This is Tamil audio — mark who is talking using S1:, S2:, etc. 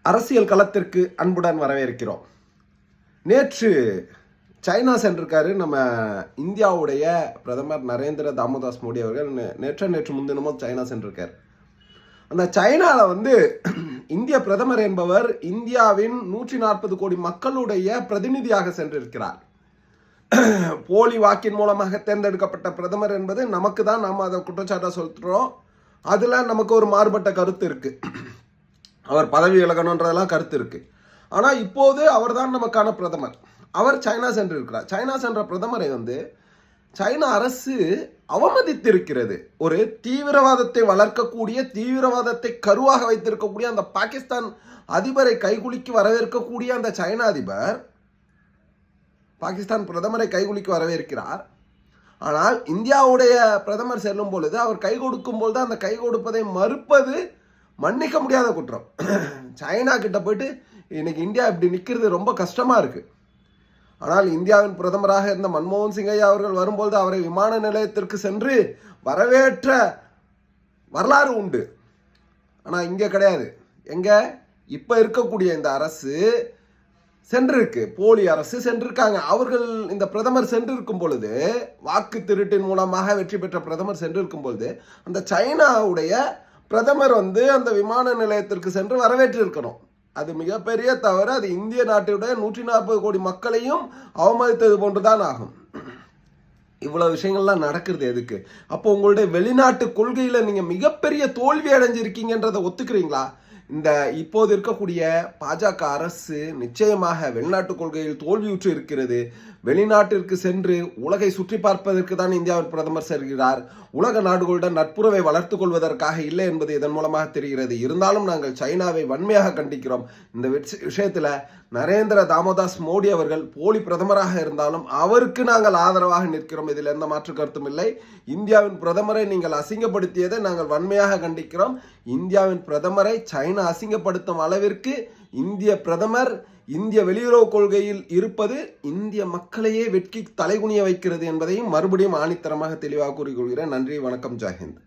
S1: அரசியல் களத்திற்கு அன்புடன் வரவேற்கிறோம். நேற்று சைனா சென்றிருக்காரு நம்ம இந்தியாவுடைய பிரதமர் நரேந்திர தாமோதாஸ் மோடி அவர்கள். நேற்று முன்தினமும் சைனா சென்றிருக்கார். அந்த சைனாவில் இந்திய பிரதமர் என்பவர் இந்தியாவின் 140 கோடி மக்களுடைய பிரதிநிதியாக சென்றிருக்கிறார். போலி வாக்கின் மூலமாக தேர்ந்தெடுக்கப்பட்ட பிரதமர் என்பது நமக்கு தான், நாம் அதை குற்றச்சாட்டாக சொல்கிறோம். அதில் நமக்கு ஒரு மாறுபட்ட கருத்து இருக்குது. அவர் பதவி விலகணுன்றதெல்லாம் கருத்து இருக்குது. ஆனால் இப்போது அவர் தான் நமக்கான பிரதமர். அவர் சைனா சென்றிருக்கிறார். சைனா சென்ற பிரதமரை சைனா அரசு அவமதித்திருக்கிறது. ஒரு தீவிரவாதத்தை வளர்க்கக்கூடிய, தீவிரவாதத்தை கருவாக வைத்திருக்கக்கூடிய அந்த பாகிஸ்தான் அதிபரை கைகுலுக்கி வரவேற்கக்கூடிய அந்த சைனா அதிபர் பாகிஸ்தான் பிரதமரை கைகுலுக்கி வரவேற்கிறார். ஆனால் இந்தியாவுடைய பிரதமர் செல்லும் பொழுது அவர் கை கொடுக்கும் பொழுது அந்த கை கொடுப்பதை மறுப்பது மன்னிக்க முடியாத குற்றம். சைனா கிட்ட போயிட்டு இன்னைக்கு இந்தியா இப்படி நிற்கிறது ரொம்ப கஷ்டமா இருக்கு. ஆனால் இந்தியாவின் பிரதமராக இருந்த மன்மோகன் சிங் ஐயா அவர்கள் வரும்போது அவரை விமான நிலையத்திற்கு சென்று வரவேற்ற வரலாறு உண்டு. ஆனால் இங்கே கிடையாது. எங்க இப்போ இருக்கக்கூடிய இந்த அரசு சென்றிருக்கு, போலி அரசு சென்றிருக்காங்க. அவர்கள் இந்த பிரதமர் சென்றிருக்கும் பொழுது, வாக்கு திருட்டின் மூலமாக வெற்றி பெற்ற பிரதமர் சென்றிருக்கும் பொழுது அந்த சைனாவுடைய பிரதமர் அந்த விமான நிலையத்திற்கு சென்று வரவேற்றிருக்கணும். அது மிகப்பெரிய தவறு. அது இந்திய நாட்டுடைய 140 கோடி மக்களையும் அவமதித்தது போன்றுதான் ஆகும். இவ்வளவு விஷயங்கள்லாம் நடக்கிறது எதுக்கு? அப்போ உங்களுடைய வெளிநாட்டு கொள்கையில நீங்க மிகப்பெரிய தோல்வி அடைஞ்சிருக்கீங்கன்றதை ஒத்துக்கிறீங்களா? இந்த இப்போது இருக்கக்கூடிய பாஜக அரசு நிச்சயமாக வெளிநாட்டு கொள்கையில் தோல்வியுற்று இருக்கிறது. வெளிநாட்டிற்கு சென்று உலகை சுற்றி பார்ப்பதற்கு தான் இந்தியாவின் பிரதமர் செல்கிறார். உலக நாடுகளுடன் நட்புறவை வளர்த்து கொள்வதற்காக இல்லை என்பது இதன் மூலமாக தெரிகிறது. இருந்தாலும் நாங்கள் சைனாவை வன்மையாக கண்டிக்கிறோம். இந்த விஷயத்தில் நரேந்திர தாமோதாஸ் மோடி அவர்கள் போலி பிரதமராக இருந்தாலும் அவருக்கு நாங்கள் ஆதரவாக நிற்கிறோம். இதில் எந்த மாற்று கருத்தும் இல்லை. இந்தியாவின் பிரதமரை நீங்கள் அசிங்கப்படுத்தியதை நாங்கள் வன்மையாக கண்டிக்கிறோம். இந்தியாவின் பிரதமரை சைனா அசிங்கப்படுத்தும் அளவிற்கு இந்திய பிரதமர் இந்திய வெளியுறவு கொள்கையில் இருப்பது இந்திய மக்களையே வெட்கி தலைகுனிய வைக்கிறது என்பதையும் மறுபடியும் ஆணித்தரமாக தெளிவாக கூறிக்கொள்கிறேன். நன்றி, வணக்கம், ஜெய் ஹிந்த்.